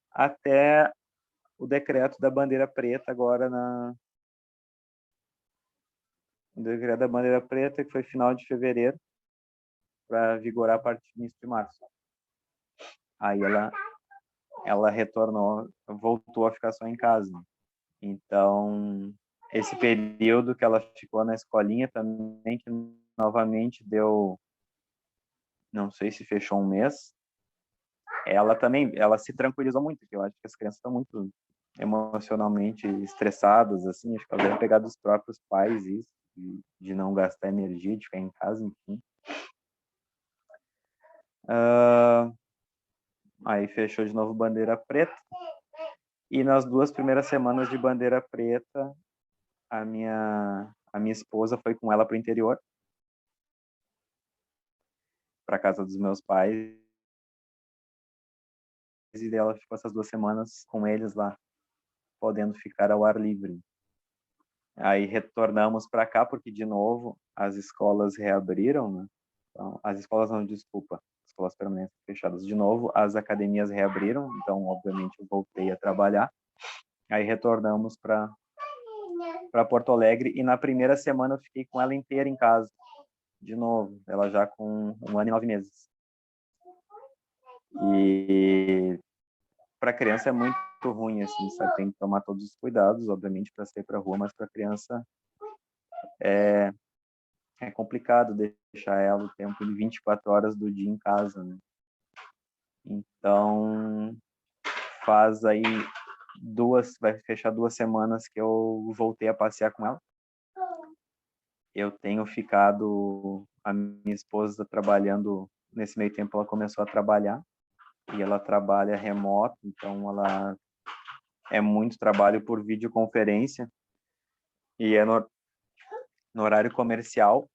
[SPEAKER 2] até o decreto da bandeira preta agora o decreto da bandeira preta, que foi final de fevereiro, para vigorar a partir do início de março. Aí ela retornou, voltou a ficar só em casa. Então, esse período que ela ficou na escolinha também, que novamente deu, não sei se fechou um mês, ela se tranquilizou muito, porque eu acho que as crianças estão muito emocionalmente estressadas, assim, acho que elas devem pegar dos próprios pais isso, de não gastar energia, de ficar em casa, enfim. Aí fechou de novo bandeira preta, e nas 2 primeiras semanas de bandeira preta, a minha esposa foi com ela para o interior, para casa dos meus pais, e ela ficou essas 2 semanas com eles lá, podendo ficar ao ar livre. Aí retornamos para cá, porque de novo as escolas reabriram, né? Então, as escolas não, desculpa, escolas permanentes fechadas. De novo, as academias reabriram, então obviamente eu voltei a trabalhar. Aí retornamos para Porto Alegre, e na primeira semana eu fiquei com ela inteira em casa, de novo, ela já com 1 ano e 9 meses. E para criança é muito ruim, assim, sabe? Tem que tomar todos os cuidados, obviamente, para sair para rua, mas para criança é complicado deixar ela o tempo de 24 horas do dia em casa, né? Então, faz aí vai fechar 2 semanas que eu voltei a passear com ela. Eu tenho ficado, a minha esposa trabalhando, nesse meio tempo ela começou a trabalhar, e ela trabalha remoto, então ela é muito trabalho por videoconferência, e é no horário comercial,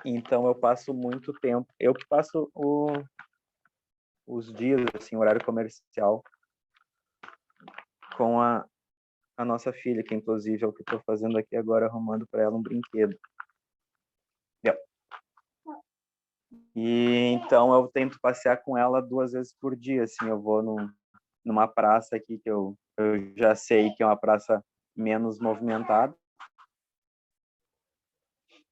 [SPEAKER 2] então eu passo muito tempo, eu que passo os dias, assim, horário comercial, com a nossa filha, que inclusive é o que estou fazendo aqui agora, arrumando para ela um brinquedo. E então eu tento passear com ela 2 vezes por dia, assim, eu vou numa praça aqui que eu já sei que é uma praça menos movimentada,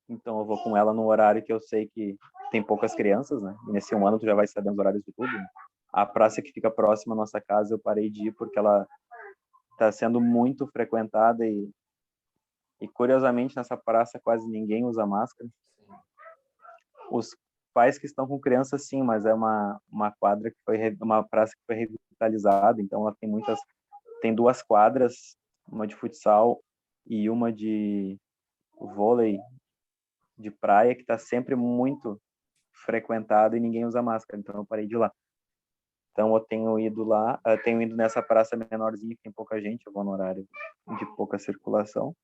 [SPEAKER 2] então eu vou com ela no horário que eu sei que tem poucas crianças, né? E nesse 1 ano tu já vai sabendo os horários de tudo, né? A praça que fica próxima à nossa casa eu parei de ir porque ela está sendo muito frequentada e curiosamente nessa praça quase ninguém usa máscara. Os pais que estão com crianças sim, mas é uma quadra que foi uma praça que foi revitalizada, então ela tem 2 quadras, uma de futsal e uma de vôlei de praia que está sempre muito frequentada e ninguém usa máscara, então eu parei de ir lá. Então eu tenho ido lá, tenho ido nessa praça menorzinha que tem pouca gente, eu vou no horário de pouca circulação.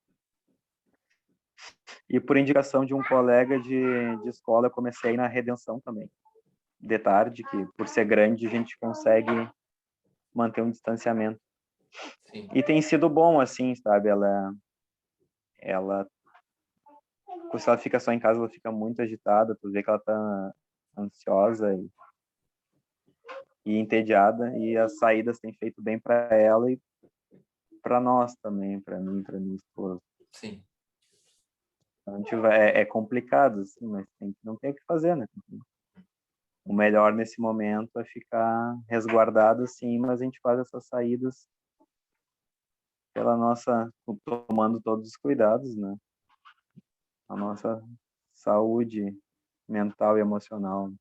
[SPEAKER 2] E por indicação de um colega de escola, eu comecei a ir na Redenção também, de tarde, que por ser grande a gente consegue manter um distanciamento.
[SPEAKER 1] Sim.
[SPEAKER 2] E tem sido bom, assim, sabe? Ela, se ela fica só em casa, ela fica muito agitada, tu vê que ela tá ansiosa e entediada, e as saídas têm feito bem para ela e para nós também, para mim, para minha esposa.
[SPEAKER 1] Sim.
[SPEAKER 2] Então, a gente é complicado, assim, mas não tem o que fazer, né? O melhor nesse momento é ficar resguardado, sim, mas a gente faz essas saídas tomando todos os cuidados, né? A nossa saúde mental e emocional.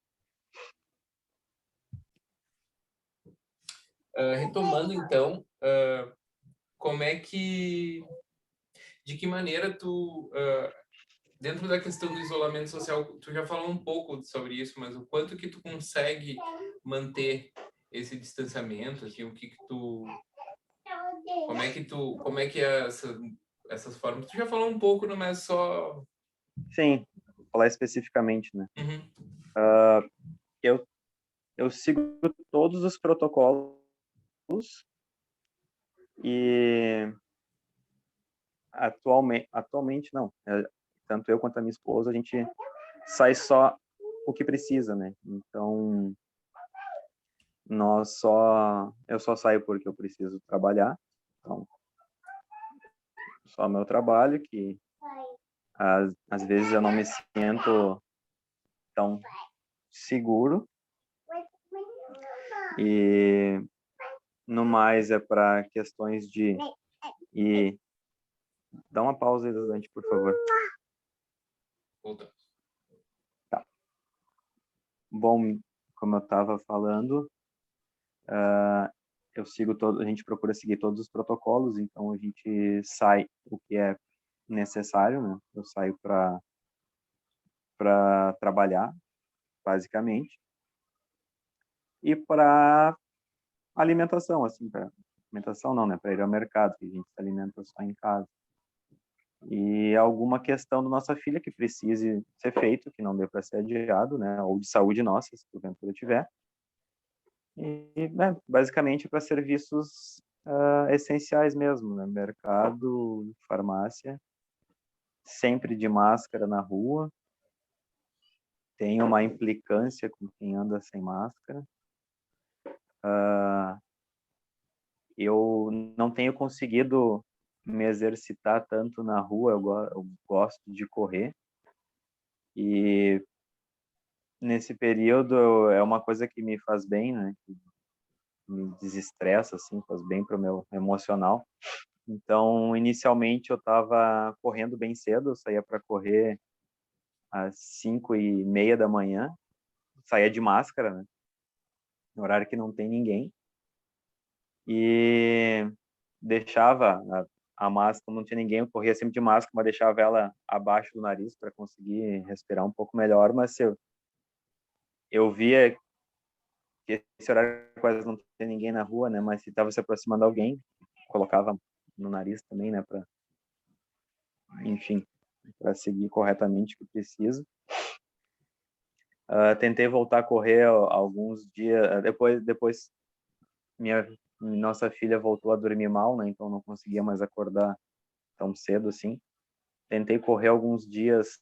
[SPEAKER 1] Retomando então, como é que, de que maneira tu, dentro da questão do isolamento social, tu já falou um pouco sobre isso, mas o quanto que tu consegue manter esse distanciamento, assim, o que que tu, como é que é essas formas? Tu já falou um pouco, não é só...
[SPEAKER 2] Sim, vou falar especificamente, né?
[SPEAKER 1] Uhum.
[SPEAKER 2] Eu, eu sigo todos os protocolos e atualmente não. Tanto eu quanto a minha esposa, a gente sai só o que precisa, né? Então, eu só saio porque eu preciso trabalhar. Então, só meu trabalho, que às vezes eu não me sinto tão seguro. E no mais é para questões de e dá uma pausa aí, Dante, por favor.
[SPEAKER 1] Voltamos.
[SPEAKER 2] Tá. Bom, como eu estava falando, a gente procura seguir todos os protocolos, então a gente sai o que é necessário, né? Eu saio para trabalhar, basicamente, e para alimentação, assim, para alimentação não, né? Para ir ao mercado, que a gente se alimenta só em casa. E alguma questão da nossa filha que precise ser feito, que não dê para ser adiado, né? Ou de saúde nossa, se porventura tiver. E, né, basicamente para serviços essenciais mesmo, né? Mercado, farmácia, sempre de máscara na rua. Tem uma implicância com quem anda sem máscara. Eu não tenho conseguido me exercitar tanto na rua, eu gosto de correr. E nesse período é uma coisa que me faz bem, né? Que me desestressa, assim, faz bem para o meu emocional. Então, inicialmente eu estava correndo bem cedo, eu saía para correr às 5:30 da manhã, saía de máscara, né? No horário que não tem ninguém, e deixava a máscara, não tinha ninguém, eu corria sempre de máscara, mas deixava ela abaixo do nariz para conseguir respirar um pouco melhor, mas se eu via que esse horário quase não tinha ninguém na rua, né, mas se estava se aproximando alguém, colocava no nariz também, né, para, enfim, para seguir corretamente o que precisa. Tentei voltar a correr alguns dias, depois nossa filha voltou a dormir mal, né, então não conseguia mais acordar tão cedo assim. Tentei correr alguns dias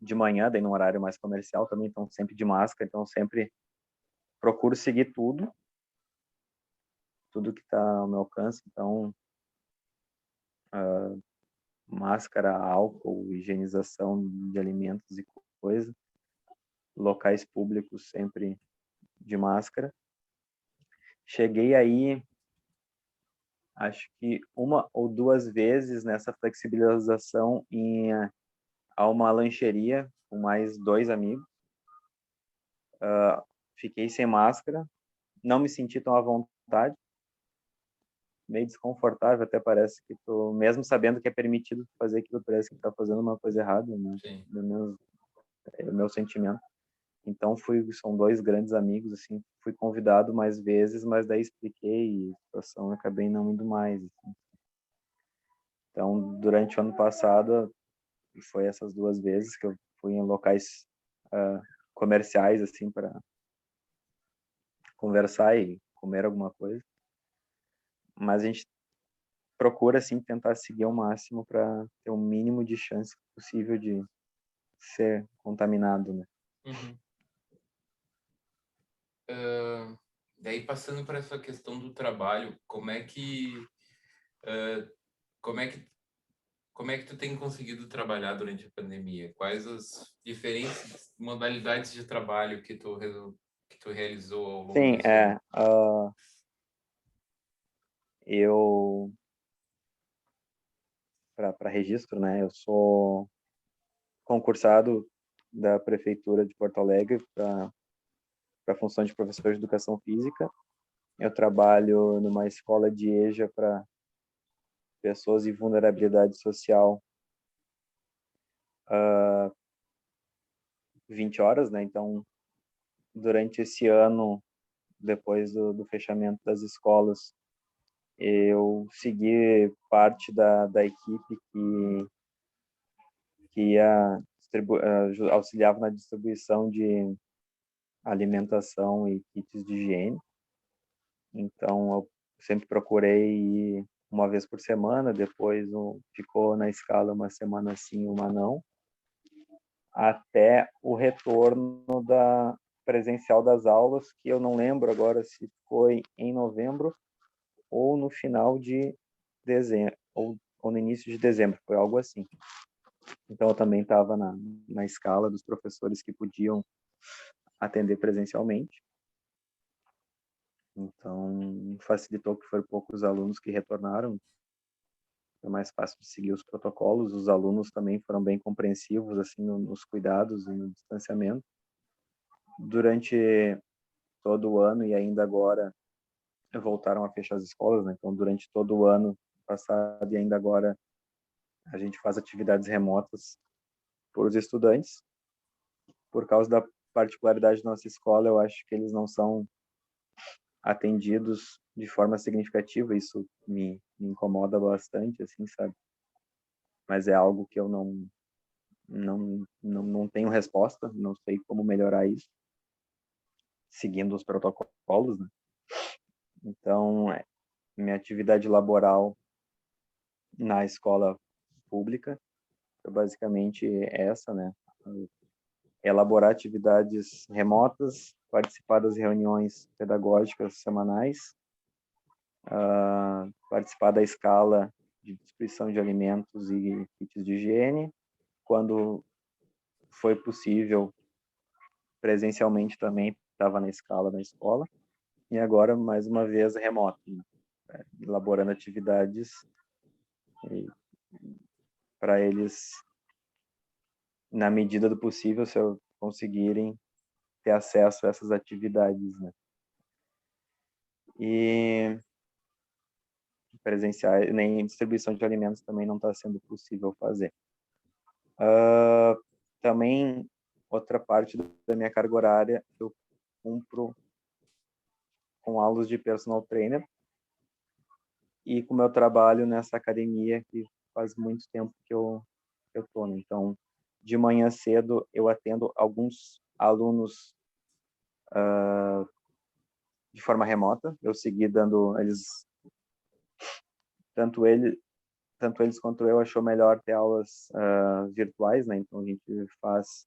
[SPEAKER 2] de manhã, daí no horário mais comercial também, então sempre de máscara, então sempre procuro seguir tudo que está ao meu alcance, então máscara, álcool, higienização de alimentos e coisa, locais públicos sempre de máscara. Cheguei aí, acho que uma ou duas vezes nessa flexibilização a uma lancheria com mais 2 amigos. Fiquei sem máscara, não me senti tão à vontade, meio desconfortável, até parece que tô, mesmo sabendo que é permitido fazer aquilo, parece que tá fazendo uma coisa errada, né?
[SPEAKER 1] Sim.
[SPEAKER 2] O meu sentimento. Então são 2 grandes amigos, assim, fui convidado mais vezes, mas daí expliquei a situação, acabei não indo mais. Assim. Então, durante o ano passado, foi essas 2 vezes que eu fui em locais comerciais, assim, para conversar e comer alguma coisa. Mas a gente procura, assim, tentar seguir ao máximo para ter o mínimo de chance possível de ser contaminado, né?
[SPEAKER 1] Uhum. Daí passando para essa questão do trabalho, como é que como é que tu tem conseguido trabalhar durante a pandemia? Quais as diferentes modalidades de trabalho que tu realizou ao longo
[SPEAKER 2] Sim,
[SPEAKER 1] desse ano?
[SPEAKER 2] eu, para registro, né, eu sou concursado da Prefeitura de Porto Alegre para a função de professor de Educação Física. Eu trabalho numa escola de EJA para pessoas em vulnerabilidade social 20 horas, né? Então, durante esse ano, depois do fechamento das escolas, eu segui parte da equipe que ia auxiliava na distribuição de alimentação e kits de higiene. Então, eu sempre procurei ir uma vez por semana, depois ficou na escala uma semana sim, uma não, até o retorno da presencial das aulas, que eu não lembro agora se foi em novembro ou no final de dezembro, ou no início de dezembro, foi algo assim. Então, eu também estava na escala dos professores que podiam atender presencialmente. Então, facilitou que foram poucos alunos que retornaram. Foi mais fácil de seguir os protocolos. Os alunos também foram bem compreensivos assim nos cuidados e no distanciamento. Durante todo o ano e ainda agora voltaram a fechar as escolas, né? Então, durante todo o ano passado e ainda agora a gente faz atividades remotas por os estudantes. Por causa da particularidade da nossa escola, eu acho que eles não são atendidos de forma significativa. Isso me incomoda bastante, assim, sabe? Mas é algo que eu não tenho resposta, não sei como melhorar isso, seguindo os protocolos, né? Então, minha atividade laboral na escola pública é basicamente essa, né? Elaborar atividades remotas, participar das reuniões pedagógicas semanais, participar da escala de distribuição de alimentos e kits de higiene. Quando foi possível presencialmente também, estava na escala da escola, e agora, mais uma vez, remoto, né? Elaborando atividades para eles, na medida do possível, se eu conseguirem ter acesso a essas atividades, né? E presenciais, nem distribuição de alimentos também não está sendo possível fazer. Também, outra parte da minha carga horária, eu cumpro com aulas de personal trainer e com o meu trabalho nessa academia que faz muito tempo que eu tô, né? Então, de manhã cedo eu atendo alguns alunos de forma remota. Eu segui dando eles, tanto eles quanto eu achou melhor ter aulas virtuais, né? Então a gente faz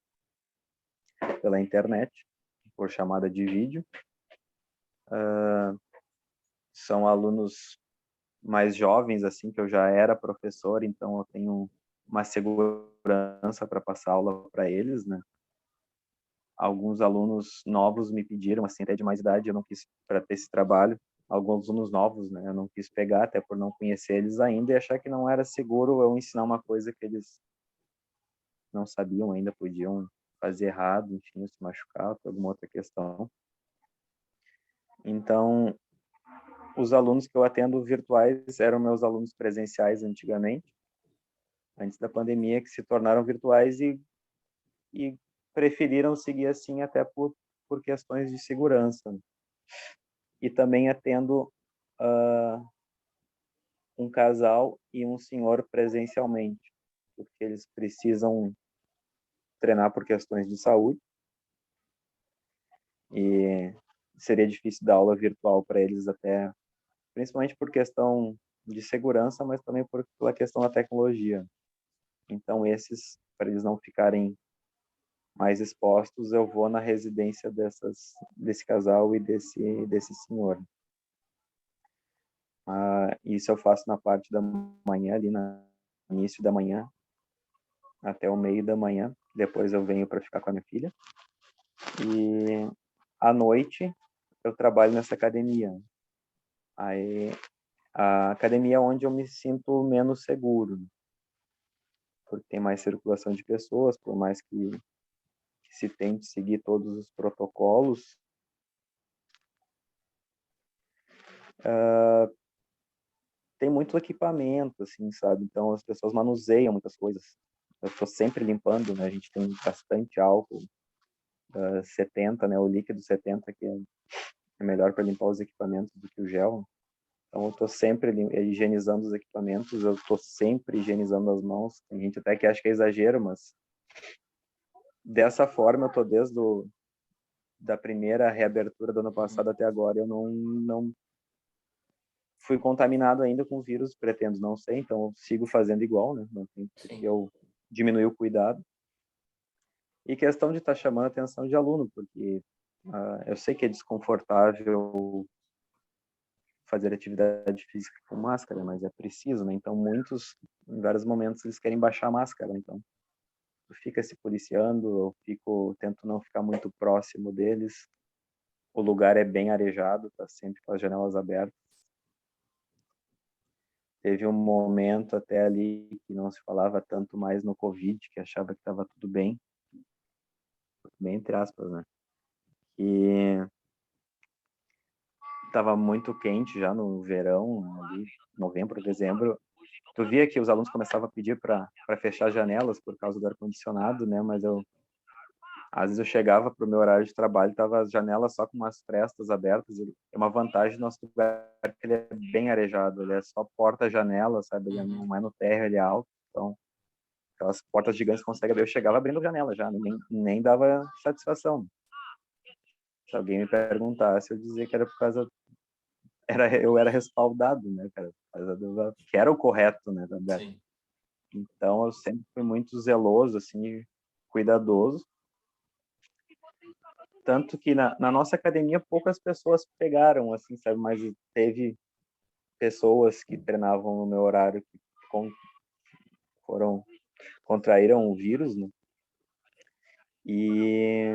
[SPEAKER 2] pela internet, por chamada de vídeo. São alunos mais jovens, assim, que eu já era professor, então eu tenho uma segurança para passar aula para eles, né? Alguns alunos novos me pediram, assim, até de mais idade, eu não quis, para ter esse trabalho, alguns alunos novos, né? Eu não quis pegar, até por não conhecer eles ainda e achar que não era seguro eu ensinar uma coisa que eles não sabiam ainda, podiam fazer errado, enfim, se machucar, por alguma outra questão. Então, os alunos que eu atendo virtuais eram meus alunos presenciais antigamente, antes da pandemia, que se tornaram virtuais e preferiram seguir assim até por questões de segurança. E também atendo um casal e um senhor presencialmente, porque eles precisam treinar por questões de saúde e seria difícil dar aula virtual para eles até, principalmente por questão de segurança, mas também pela questão da tecnologia. Então esses, para eles não ficarem mais expostos, eu vou na residência desse casal e desse senhor. Isso eu faço na parte da manhã, ali no início da manhã, até o meio da manhã. Depois eu venho para ficar com a minha filha. E à noite eu trabalho nessa academia. Aí a academia é onde eu me sinto menos seguro, porque tem mais circulação de pessoas, por mais que se tente seguir todos os protocolos. Tem muito equipamento, assim, sabe? Então as pessoas manuseiam muitas coisas. Eu estou sempre limpando, né? A gente tem bastante álcool, 70, né? O líquido 70, que é melhor para limpar os equipamentos do que o gel. Então eu estou sempre higienizando os equipamentos, eu estou sempre higienizando as mãos. Tem gente até que acha que é exagero, mas dessa forma eu estou desde da primeira reabertura do ano passado até agora, eu não fui contaminado ainda com o vírus, pretendo não ser, então eu sigo fazendo igual, né? Não tem porque eu diminuir o cuidado. E questão de estar chamando a atenção de aluno, porque eu sei que é desconfortável fazer atividade física com máscara, mas é preciso, né? Então muitos, em vários momentos, eles querem baixar a máscara, então tu fica se policiando, tento não ficar muito próximo deles. O lugar é bem arejado, tá sempre com as janelas abertas. Teve um momento até ali que não se falava tanto mais no Covid, que achava que estava tudo bem entre aspas, né? E estava muito quente já no verão, ali, novembro, dezembro. Tu via que os alunos começavam a pedir para fechar as janelas por causa do ar-condicionado, né? Mas às vezes eu chegava para o meu horário de trabalho, tava as janelas só com umas frestas abertas. É uma vantagem do nosso lugar, que ele é bem arejado, ele é só porta-janela, sabe? Ele não é no térreo, ele é alto, então aquelas portas gigantes conseguem abrir. Eu chegava abrindo janela já, nem dava satisfação. Se alguém me perguntasse, eu dizia que era por causa eu era respaldado, né, cara, que era o correto, né, também. Então eu sempre fui muito zeloso, assim, cuidadoso, tanto que na nossa academia poucas pessoas pegaram, assim, sabe, mas teve pessoas que treinavam no meu horário que contraíram o vírus, né, E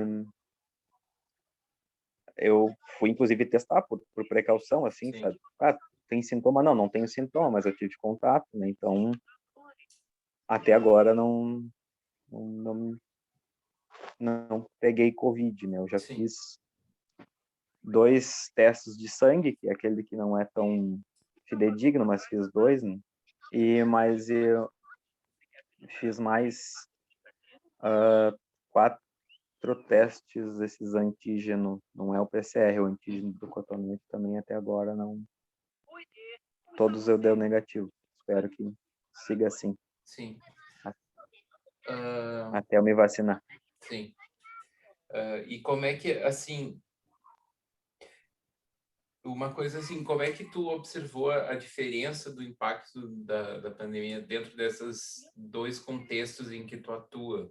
[SPEAKER 2] eu fui, inclusive, testar por precaução, assim,
[SPEAKER 1] Sim,
[SPEAKER 2] sabe? Ah, tem sintoma? Não, não tenho sintoma, mas eu tive contato, né? Então, até agora não, não peguei Covid, né? Eu já
[SPEAKER 1] sim,
[SPEAKER 2] fiz 2 testes de sangue, que é aquele que não é tão fidedigno, mas fiz 2, né? Mas eu fiz mais 4 testes desses antígeno, não é o PCR, o antígeno do cotonete também até agora não, todos eu deu negativo. Espero que siga assim
[SPEAKER 1] sim. Ah,
[SPEAKER 2] até eu me vacinar.
[SPEAKER 1] sim. E como é que, assim, uma coisa assim, como é que tu observou a diferença do impacto da pandemia dentro desses 2 contextos em que tu atua,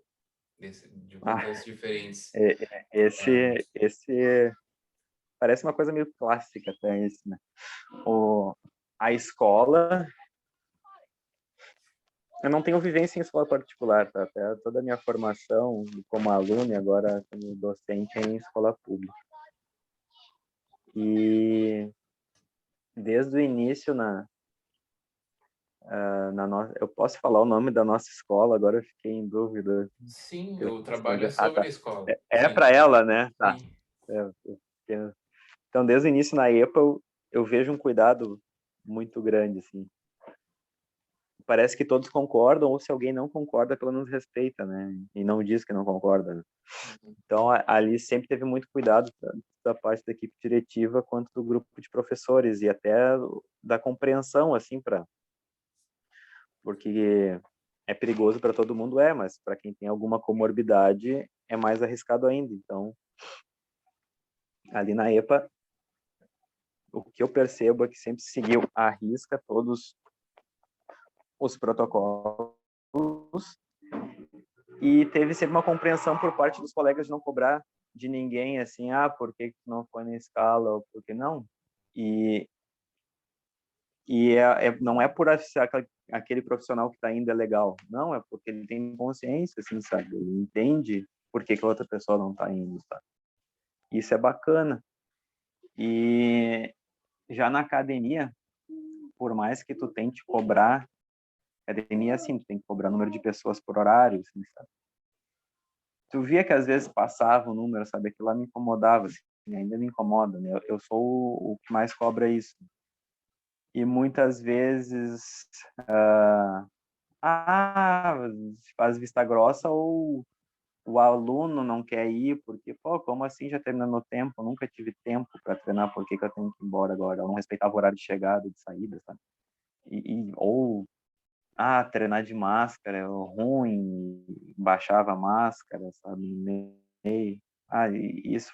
[SPEAKER 1] de
[SPEAKER 2] Ah,
[SPEAKER 1] contextos diferentes?
[SPEAKER 2] esse parece uma coisa meio clássica até isso, né? A escola, eu não tenho vivência em escola particular, tá? Até toda a minha formação como aluno e agora como docente é em escola pública. E desde o início eu posso falar o nome da nossa escola, agora eu fiquei em dúvida.
[SPEAKER 1] Sim, o
[SPEAKER 2] Questão
[SPEAKER 1] trabalho
[SPEAKER 2] de...
[SPEAKER 1] é
[SPEAKER 2] Ah,
[SPEAKER 1] sobre
[SPEAKER 2] tá.
[SPEAKER 1] a escola.
[SPEAKER 2] É
[SPEAKER 1] Sim,
[SPEAKER 2] para ela, né? Tá.
[SPEAKER 1] sim.
[SPEAKER 2] É, então, desde o início na EPA, eu vejo um cuidado muito grande, assim. Parece que todos concordam, ou se alguém não concorda, pelo menos respeita, né? E não diz que não concorda, né?
[SPEAKER 1] Uhum.
[SPEAKER 2] Então, ali sempre teve muito cuidado da parte da equipe diretiva quanto do grupo de professores e até da compreensão, assim, porque é perigoso para todo mundo, mas para quem tem alguma comorbidade é mais arriscado ainda. Então, ali na EPA, o que eu percebo é que sempre seguiu à risca todos os protocolos e teve sempre uma compreensão por parte dos colegas de não cobrar de ninguém assim, por que não foi na escala ou por que não. E, não é por achar que aquele profissional que está indo é legal, não, é porque ele tem consciência, assim, sabe? Ele entende por que a outra pessoa não está indo, sabe? Isso é bacana. E já na academia, por mais que tu tente cobrar, academia é assim, tu tem que cobrar número de pessoas por horário, assim, sabe? Tu via que às vezes passava o número, sabe? Aquilo lá me incomodava, assim, ainda me incomoda, né? Eu sou o que mais cobra isso. E muitas vezes, ah, ah, faz vista grossa ou o aluno não quer ir porque, pô, como assim já terminou no tempo? Eu nunca tive tempo para treinar, por que que eu tenho que ir embora agora? Eu não respeitava o horário de chegada, de saída, sabe? Ou treinar de máscara é ruim, baixava a máscara, sabe? E isso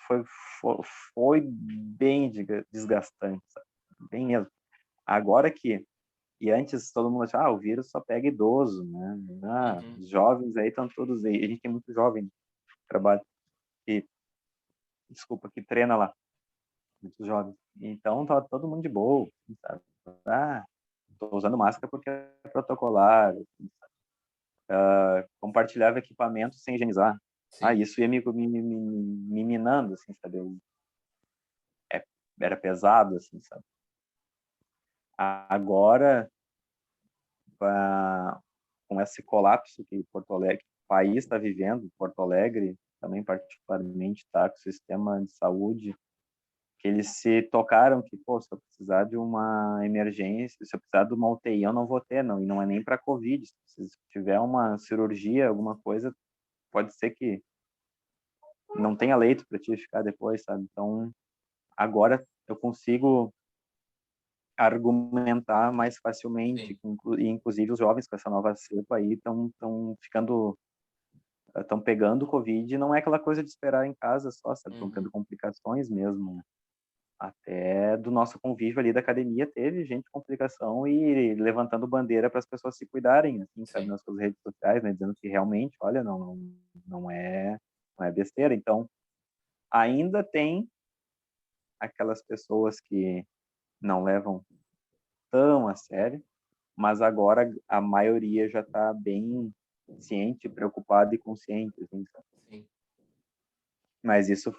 [SPEAKER 2] foi bem desgastante, sabe? Bem mesmo. Agora e antes todo mundo achava, o vírus só pega idoso, né?
[SPEAKER 1] Uhum.
[SPEAKER 2] Os jovens aí estão todos aí. A gente tem muito jovem que trabalha, que, desculpa, que treina lá, muitos jovens. Então tá todo mundo de boa, sabe? Tô usando máscara porque é protocolar, compartilhava equipamento sem higienizar.
[SPEAKER 1] Sim.
[SPEAKER 2] Isso ia me minando, assim, sabe? É, era pesado, assim, sabe? Agora, com esse colapso que Porto Alegre, o país está vivendo, Porto Alegre também particularmente está com o sistema de saúde, que eles se tocaram que, pô, se eu precisar de uma emergência, se eu precisar de uma UTI, eu não vou ter, não, e não é nem para Covid, se tiver uma cirurgia, alguma coisa, pode ser que não tenha leito para te ficar depois, sabe? Então, agora eu consigo argumentar mais facilmente,
[SPEAKER 1] Sim.
[SPEAKER 2] e inclusive os jovens com essa nova cepa aí estão pegando Covid, não é aquela coisa de esperar em casa só, sabe? Estão tendo
[SPEAKER 1] Uhum.
[SPEAKER 2] complicações mesmo, né? Até do nosso convívio ali da academia teve gente com complicação e levantando bandeira para as pessoas se cuidarem, assim, sabe,
[SPEAKER 1] Sim.
[SPEAKER 2] nas suas redes sociais, né, dizendo que realmente, olha, não é besteira. Então, ainda tem aquelas pessoas que não levam tão a sério, mas agora a maioria já está bem ciente, preocupada e consciente, assim, sabe?
[SPEAKER 1] Sim.
[SPEAKER 2] Mas isso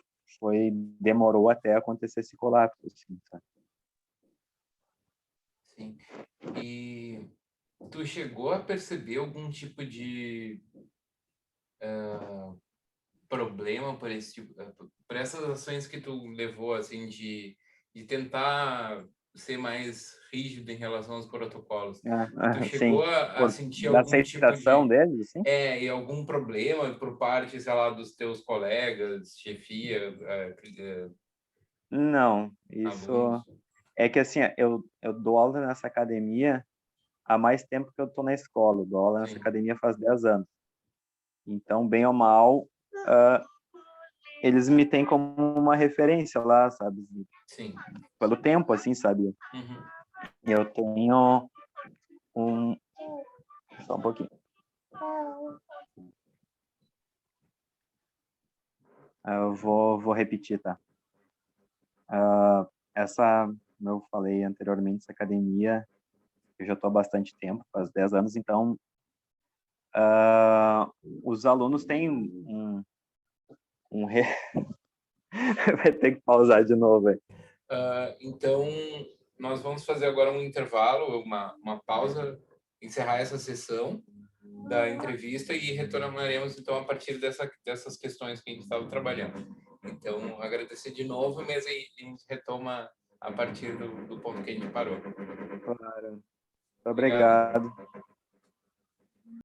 [SPEAKER 2] demorou até acontecer esse colapso, assim, sabe?
[SPEAKER 1] Sim. E tu chegou a perceber algum tipo de problema por esse tipo, por essas ações que tu levou, assim, de tentar ser mais rígido em relação aos protocolos? Tu chegou
[SPEAKER 2] Sim,
[SPEAKER 1] a sentir
[SPEAKER 2] da
[SPEAKER 1] algum tipo
[SPEAKER 2] aceitação
[SPEAKER 1] de
[SPEAKER 2] deles, assim?
[SPEAKER 1] e algum problema por parte, sei lá, dos teus colegas, chefia,
[SPEAKER 2] Não, isso
[SPEAKER 1] alunos?
[SPEAKER 2] é que assim, eu dou aula nessa academia há mais tempo que eu tô na escola. Eu dou aula nessa
[SPEAKER 1] Sim,
[SPEAKER 2] academia faz 10 anos. Então, bem ou mal, ah, eles me têm como uma referência lá, sabe?
[SPEAKER 1] sim.
[SPEAKER 2] Pelo tempo, assim, sabe?
[SPEAKER 1] Uhum.
[SPEAKER 2] Eu tenho um... Só um pouquinho. Eu vou repetir, tá? Essa, como eu falei anteriormente, essa academia, eu já estou há bastante tempo, faz 10 anos, então os alunos têm um vai ter que pausar de novo, velho.
[SPEAKER 1] Então, nós vamos fazer agora um intervalo, uma pausa, encerrar essa sessão da entrevista e retornaremos, então, a partir dessas questões que a gente estava trabalhando. Então, agradecer de novo, mas aí a gente retoma a partir do ponto que a gente parou.
[SPEAKER 2] Claro.
[SPEAKER 1] Obrigado.
[SPEAKER 2] Obrigado.